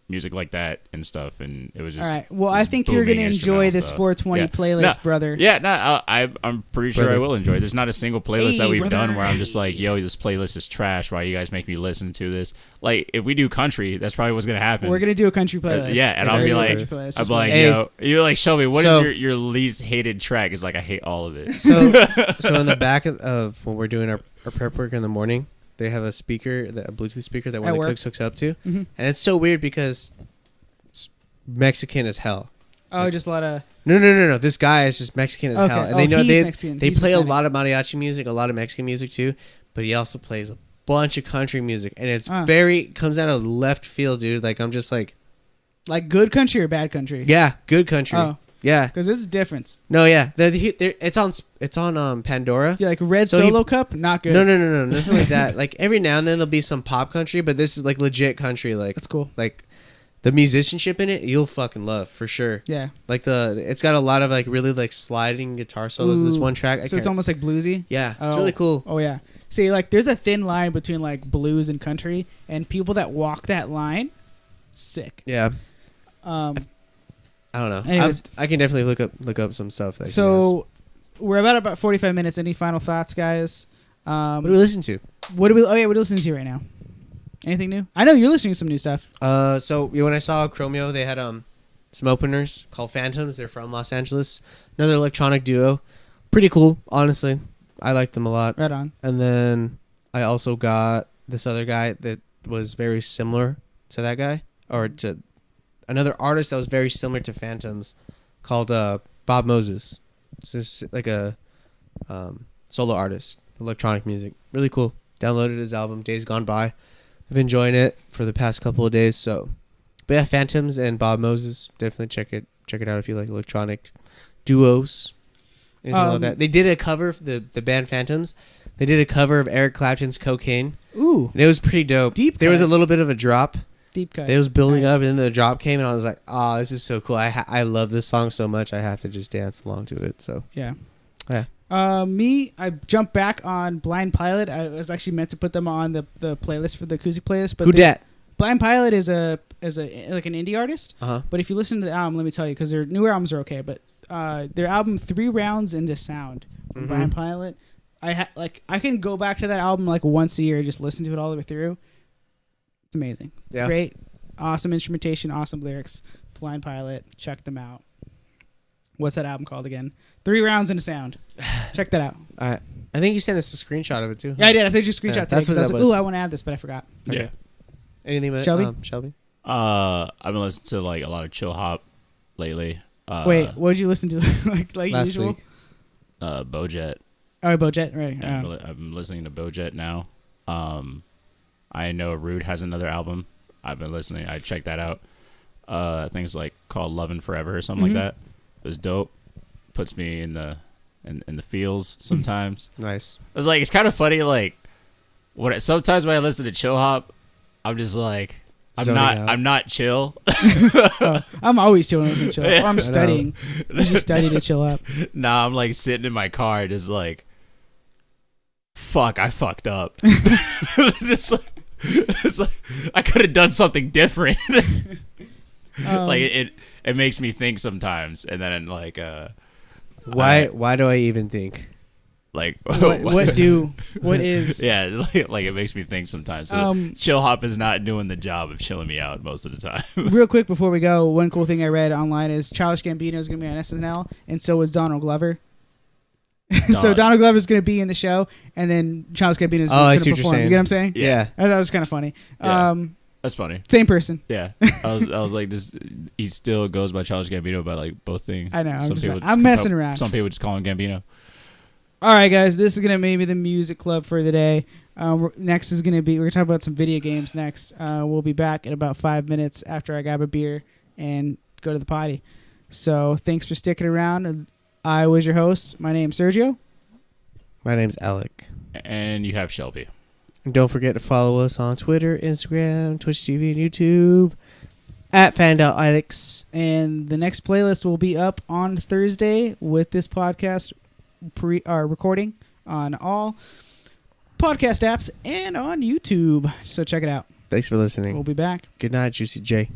music like that and stuff. And it was just All right. Well, I just think you're booming gonna enjoy instrumental this stuff. 420 Yeah. playlist, No, brother. Yeah, no, I'm pretty sure I Brother. will enjoy it. There's not a single playlist Hey, that we've brother. done where I'm just like, yo, this playlist is trash. Why you guys make me listen to this? Like, if we do country, that's probably what's gonna happen. We're gonna do a country playlist. Yeah, and Yeah, I'll be there's like, country playlist, I'm just like, Hey. yo, you're like, Shelby, what is So- your least hated track? It's like, I hate all of it. So in the back of when we're doing our prep work in the morning, they have a speaker, a Bluetooth speaker that one At of the work? cooks hooks up to, Mhm. and it's so weird because it's Mexican as hell. Oh, just a lot of. No. This guy is just Mexican as Okay. hell, and Oh, they know he's they Mexican. they He's play a Hispanic. lot of mariachi music, a lot of Mexican music too, but he also plays a bunch of country music, and it's comes out of left field, dude. Like I'm just like, Like good country or bad country? yeah, good country, Oh, yeah, because this is difference. no, yeah. It's on Pandora. Yeah, like Red So he- Solo Cup, not good. No, nothing like that. Like every now and then there'll be some pop country, but this is like legit country. Like That's cool. like the musicianship in it, you'll fucking love for sure. Yeah. Like it's got a lot of like really like sliding guitar solos. This Ooh. one track, So it's almost like bluesy. yeah, Oh. it's really cool. Oh yeah. See, like there's a thin line between like blues and country, and people that walk that line, sick. Yeah, Um. I don't know. Anyways. I can definitely look up some stuff. That he has. So we're about 45 minutes. Any final thoughts, guys? What do we listen to? What are we listening to right now? Anything new? I know you're listening to some new stuff. So when I saw Chromeo, they had some openers called Phantoms. They're from Los Angeles. Another electronic duo. Pretty cool, honestly. I like them a lot. Right on. And then I also got this other guy that was very similar to that guy, or to another artist that was very similar to Phantoms called Bob Moses. It's just like a solo artist, electronic music. Really cool. Downloaded his album Days Gone By. I've been enjoying it for the past couple of days. So, but yeah, Phantoms and Bob Moses. Definitely check it out if you like electronic duos. Anything like that. They did a cover of the band Phantoms. They did a cover of Eric Clapton's Cocaine. Ooh. And it was pretty dope. Deep There was cut. a little bit of a drop. Deep cut. It was building Nice. up, and then the drop came, and I was like, "Oh, this is so cool! I love this song so much. I have to just dance along to it." So Yeah. yeah, I jumped back on Blind Pilot. I was actually meant to put them on the playlist for the Kuzik playlist, but who dat? Blind Pilot is like an indie artist. Uh-huh. But if you listen to the album, let me tell you, because their newer albums are okay, but their album 3 Rounds into Sound from Blind Pilot, I can go back to that album like once a year and just listen to it all the way through. It's amazing. It's Yeah. great. Awesome instrumentation, awesome lyrics. Blind Pilot, check them out. What's that album called again? 3 Rounds into Sound. Check that out. I think you sent us a screenshot of it too. Yeah, I did. I sent you a screenshot Yeah, today that's because what I was that like, was. ooh, I want to add this, but I forgot. Yeah. Anything with Shelby? Shelby? I've been listening to like a lot of chill hop lately. Wait, what did you listen to like Last usual? week. Bojet. Oh, Bojet, right. Yeah, I'm listening to Bojet now. I know Rude has another album. I've been listening. I checked that out. I think it's like called Lovin' Forever or something like that. It was dope. Puts me in the feels sometimes. Nice. It's like it's kind of funny. Like sometimes when I listen to chill hop, I'm just like Zoning out. I'm not chill. I'm always chilling with chill. Or I'm know. studying. I just study to chill up. Nah, I'm like sitting in my car, just like, fuck, I fucked up. It's like I could have done something different. Like it makes me think sometimes, and then like Why do I even think? like what is yeah, like it makes me think sometimes. So chill hop is not doing the job of chilling me out most of the time. real quick before we go, one cool thing I read online is Childish Gambino is going to be on SNL, and so is Donald Glover. So Donald Glover is going to be in the show, and then Childish Gambino is I going see to what you're perform. saying. You get what I'm saying? Yeah. That was kind of funny. Yeah. That's funny. Same person. Yeah, I was like, just he still goes by Childish Gambino by like both things. I know. Some I'm messing around. Some people just call him Gambino. All right, guys, this is going to maybe the music club for the day. Next is going to be, we're going to talk about some video games next. We'll be back in about 5 minutes after I grab a beer and go to the potty. So thanks for sticking around. I was your host. My name's Sergio. My name's Alec. And you have Shelby. And don't forget to follow us on Twitter, Instagram, Twitch TV, and YouTube at FandoutAddicts. And the next playlist will be up on Thursday with this podcast recording on all podcast apps and on YouTube. So check it out. Thanks for listening. We'll be back. Good night, Juicy J.